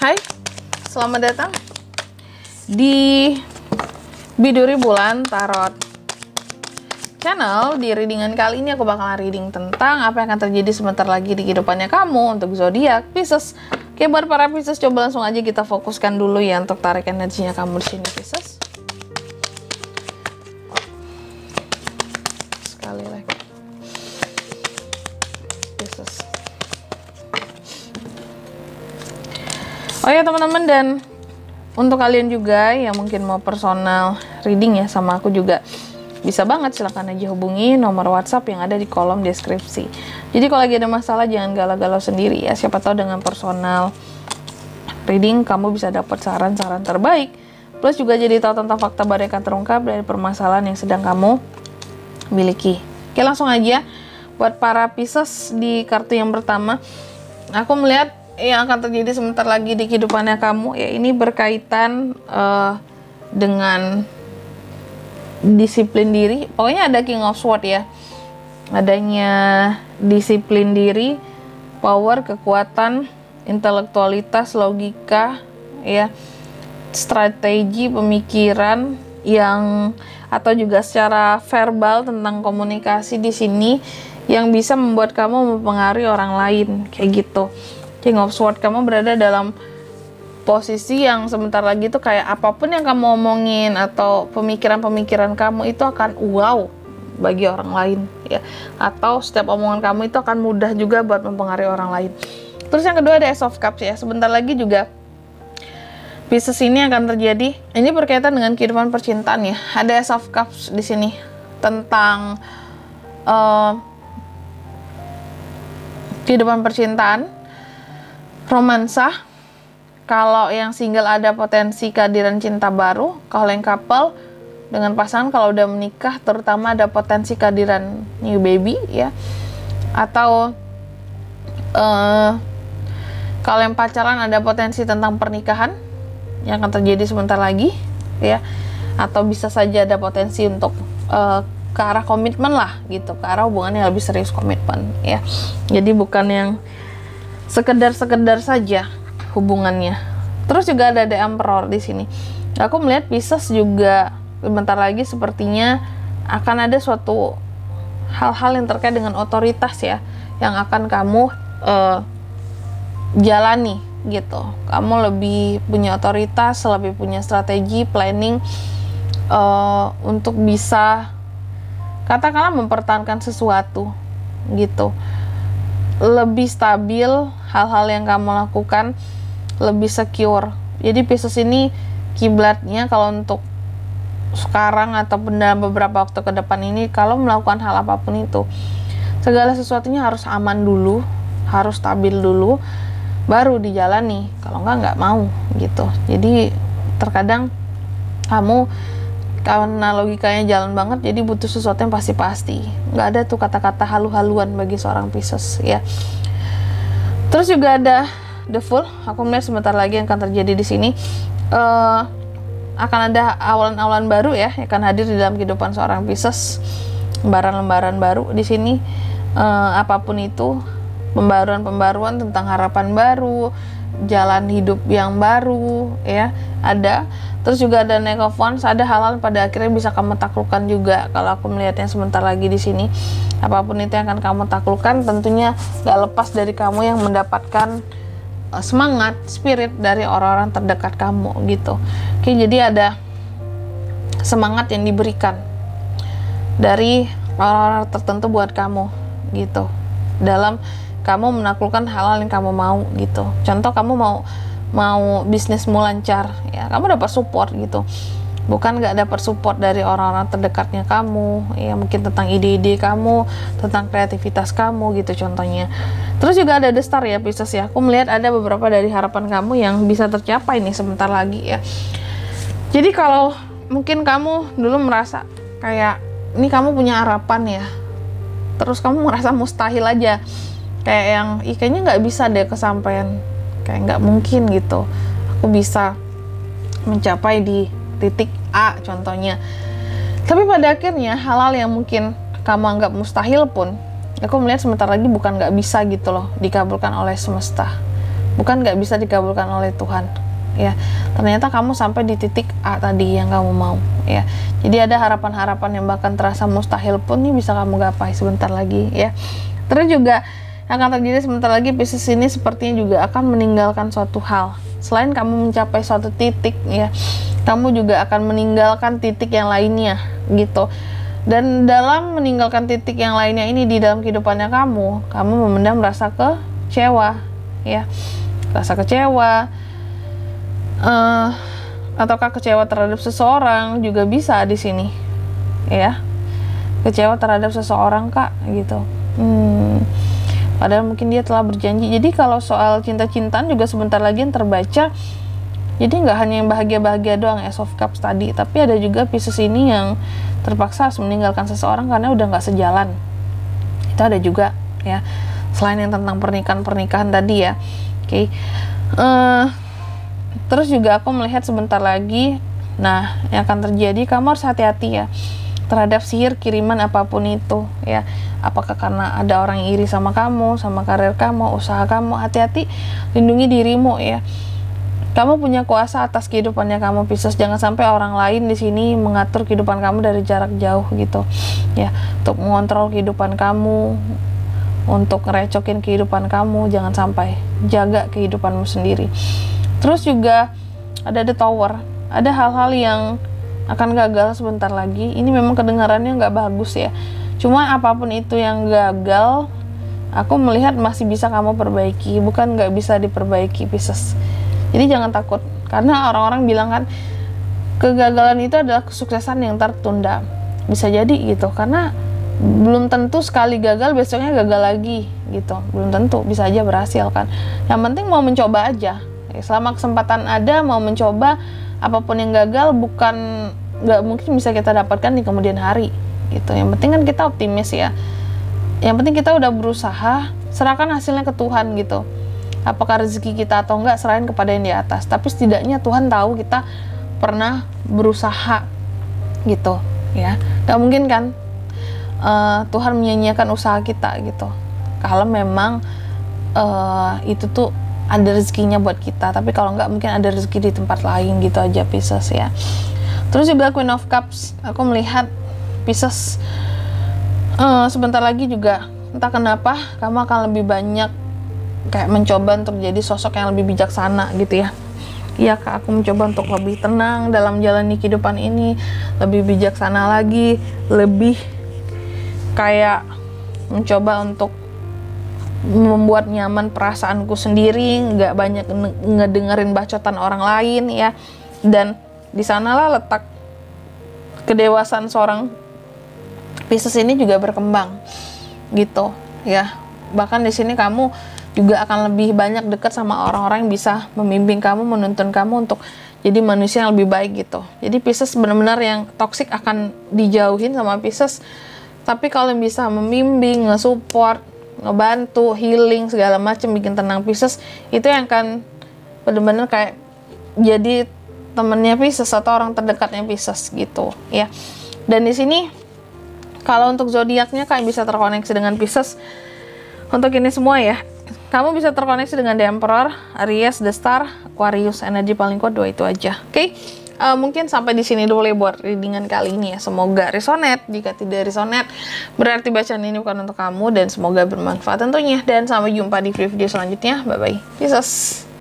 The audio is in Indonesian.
Hai, selamat datang di Biduri Bulan Tarot Channel. Di readingan kali ini aku bakalan reading tentang apa yang akan terjadi sebentar lagi di kehidupannya kamu untuk zodiak Pisces. Oke, buat para Pisces, coba langsung aja kita fokuskan dulu ya untuk tarik energinya kamu di sini, Pisces. Sekali lagi, Pisces. Oh ya teman-teman, dan untuk kalian juga yang mungkin mau personal reading ya sama aku juga, bisa banget, silahkan aja hubungi nomor WhatsApp yang ada di kolom deskripsi. Jadi kalau lagi ada masalah jangan galau-galau sendiri ya, siapa tahu dengan personal reading kamu bisa dapat saran-saran terbaik, plus juga jadi tahu tentang fakta baru yang akan terungkap dari permasalahan yang sedang kamu miliki. Oke, langsung aja buat para Pisces. Di kartu yang pertama aku melihat yang akan terjadi sebentar lagi di kehidupannya kamu ya, ini berkaitan dengan disiplin diri. Pokoknya ada King of Swords ya, adanya disiplin diri, power, kekuatan, intelektualitas, logika ya, strategi, pemikiran yang atau juga secara verbal tentang komunikasi di sini yang bisa membuat kamu mempengaruhi orang lain kayak gitu. King of Swords, kamu berada dalam posisi yang sebentar lagi tuh kayak apapun yang kamu omongin atau pemikiran-pemikiran kamu itu akan wow bagi orang lain ya, atau setiap omongan kamu itu akan mudah juga buat mempengaruhi orang lain. Terus yang kedua ada Ace of Cups ya, sebentar lagi juga Pisces ini akan terjadi, ini berkaitan dengan kehidupan percintaan ya. Ada Ace of Cups di sini tentang kehidupan percintaan, romansa. Kalau yang single ada potensi kehadiran cinta baru. Kalau yang couple dengan pasangan, kalau udah menikah terutama ada potensi kehadiran new baby ya. Atau kalau yang pacaran ada potensi tentang pernikahan yang akan terjadi sebentar lagi ya. Atau bisa saja ada potensi untuk ke arah komitmen lah gitu, ke arah hubungan yang lebih serius, komitmen ya. Jadi bukan yang sekedar saja hubungannya. Terus juga ada The Emperor di sini. Aku melihat Pisces juga bentar lagi sepertinya akan ada suatu hal-hal yang terkait dengan otoritas ya, yang akan kamu jalani gitu. Kamu lebih punya otoritas, lebih punya strategi, planning untuk bisa katakanlah mempertahankan sesuatu gitu. Lebih stabil hal-hal yang kamu lakukan, lebih secure. Jadi Pisces ini kiblatnya kalau untuk sekarang atau dalam beberapa waktu ke depan ini, kalau melakukan hal apapun itu, segala sesuatunya harus aman dulu, harus stabil dulu, baru dijalani. Kalau nggak mau gitu. Jadi terkadang kamu karena logikanya jalan banget, jadi butuh sesuatu yang pasti-pasti. Nggak ada tuh kata-kata halu-haluan bagi seorang Pisces ya. Terus juga ada The Fool. Aku melihat sebentar lagi yang akan terjadi di sini akan ada awalan-awalan baru ya, yang akan hadir di dalam kehidupan seorang Pisces. Lembaran-lembaran baru di sini, apapun itu, pembaruan-pembaruan tentang harapan baru, jalan hidup yang baru ya, ada. Terus juga ada Knight of Wands, ada hal-hal pada akhirnya bisa kamu taklukkan juga. Kalau aku melihatnya sebentar lagi di sini, apapun itu yang akan kamu taklukkan, tentunya gak lepas dari kamu yang mendapatkan semangat, spirit dari orang-orang terdekat kamu gitu. Oke, jadi ada semangat yang diberikan dari orang-orang tertentu buat kamu gitu, dalam kamu menaklukkan hal-hal yang kamu mau gitu. Contoh, kamu mau bisnismu lancar ya, kamu dapat support gitu. Bukan nggak dapat support dari orang-orang terdekatnya kamu ya, mungkin tentang ide-ide kamu, tentang kreativitas kamu gitu contohnya. Terus juga ada The Star ya Pisces ya. Aku melihat ada beberapa dari harapan kamu yang bisa tercapai nih sebentar lagi ya. Jadi kalau mungkin kamu dulu merasa kayak ini kamu punya harapan ya, terus kamu merasa mustahil aja, kayak yang kayaknya nggak bisa deh kesampaian, kayak nggak mungkin gitu aku bisa mencapai di titik A contohnya. Tapi pada akhirnya hal-hal yang mungkin kamu anggap mustahil pun, aku melihat sebentar lagi bukan nggak bisa gitu loh, dikabulkan oleh semesta. bukan nggak bisa dikabulkan oleh Tuhan. Ya, ternyata kamu sampai di titik A tadi yang kamu mau. Ya, jadi ada harapan-harapan yang bahkan terasa mustahil pun nih bisa kamu gapai sebentar lagi. Ya, terus juga akan terjadi sebentar lagi, Pisces ini sepertinya juga akan meninggalkan suatu hal. Selain kamu mencapai suatu titik, ya, kamu juga akan meninggalkan titik yang lainnya, gitu. Dan dalam meninggalkan titik yang lainnya ini di dalam kehidupannya kamu memendam rasa kecewa, ya, rasa kecewa, ataukah kecewa terhadap seseorang juga bisa di sini, ya, kecewa terhadap seseorang kak, gitu. Padahal mungkin dia telah berjanji. Jadi kalau soal cinta-cintaan juga sebentar lagi yang terbaca. Jadi nggak hanya yang bahagia-bahagia doang, Ace of Cups tadi, tapi ada juga Pisces ini yang terpaksa harus meninggalkan seseorang karena udah nggak sejalan. Itu ada juga, ya. Selain yang tentang pernikahan tadi, ya. Oke. Terus juga aku melihat sebentar lagi, nah, yang akan terjadi, kamu harus hati-hati ya terhadap sihir kiriman apapun itu, ya. Apakah karena ada orang yang iri sama kamu, sama karir kamu, usaha kamu, hati-hati, lindungi dirimu, ya. Kamu punya kuasa atas kehidupannya kamu, Pisces. Jangan sampai orang lain di sini mengatur kehidupan kamu dari jarak jauh, gitu, ya. Untuk mengontrol kehidupan kamu, untuk ngerecokin kehidupan kamu, jangan sampai. Jaga kehidupanmu sendiri. Terus juga ada The Tower, ada hal-hal yang akan gagal sebentar lagi. Ini memang kedengarannya nggak bagus ya. Cuma apapun itu yang gagal, aku melihat masih bisa kamu perbaiki, bukan nggak bisa diperbaiki, Pisces. Jadi jangan takut, karena orang-orang bilang kan kegagalan itu adalah kesuksesan yang tertunda. Bisa jadi gitu, karena belum tentu sekali gagal besoknya gagal lagi gitu. Belum tentu, bisa aja berhasil kan. Yang penting mau mencoba aja. Selama kesempatan ada, mau mencoba, apapun yang gagal bukan nggak mungkin bisa kita dapatkan di kemudian hari gitu. Yang penting kan kita optimis ya. Yang penting kita udah berusaha, serahkan hasilnya ke Tuhan gitu. Apakah rezeki kita atau enggak, serahin kepada yang di atas. Tapi setidaknya Tuhan tahu kita pernah berusaha gitu ya. Nggak mungkin kan Tuhan menyanyiakan usaha kita gitu. Kalau memang itu tuh ada rezekinya buat kita, tapi kalau nggak mungkin ada rezeki di tempat lain gitu aja, Pisces ya. Terus juga Queen of Cups, aku melihat Pisces sebentar lagi juga entah kenapa kamu akan lebih banyak kayak mencoba untuk jadi sosok yang lebih bijaksana gitu ya. Iya kak, aku mencoba untuk lebih tenang dalam jalani kehidupan ini, lebih bijaksana lagi, lebih kayak mencoba untuk membuat nyaman perasaanku sendiri, nggak banyak ngedengerin bacotan orang lain ya. Dan di sanalah letak kedewasaan seorang Pisces ini juga berkembang gitu ya. Bahkan di sini kamu juga akan lebih banyak dekat sama orang-orang yang bisa membimbing kamu, menuntun kamu untuk jadi manusia yang lebih baik gitu. Jadi Pisces benar-benar yang toksik akan dijauhin sama Pisces. Tapi kalau yang bisa membimbing, nge-support, ngebantu, healing, segala macam, bikin tenang Pisces, itu yang akan benar-benar kayak jadi temennya Pisces atau orang terdekatnya Pisces gitu ya. Dan di sini kalau untuk zodiaknya kalian bisa terkoneksi dengan Pisces. Untuk ini semua ya, kamu bisa terkoneksi dengan The Emperor, Aries, The Star, Aquarius. Energi paling kuat 2 itu aja. Oke? Mungkin sampai di sini dulu ya buat readingan kali ini ya. Semoga resonate. Jika tidak resonate, berarti bacaan ini bukan untuk kamu, dan semoga bermanfaat tentunya. Dan sampai jumpa di video selanjutnya. Bye bye. Pisces.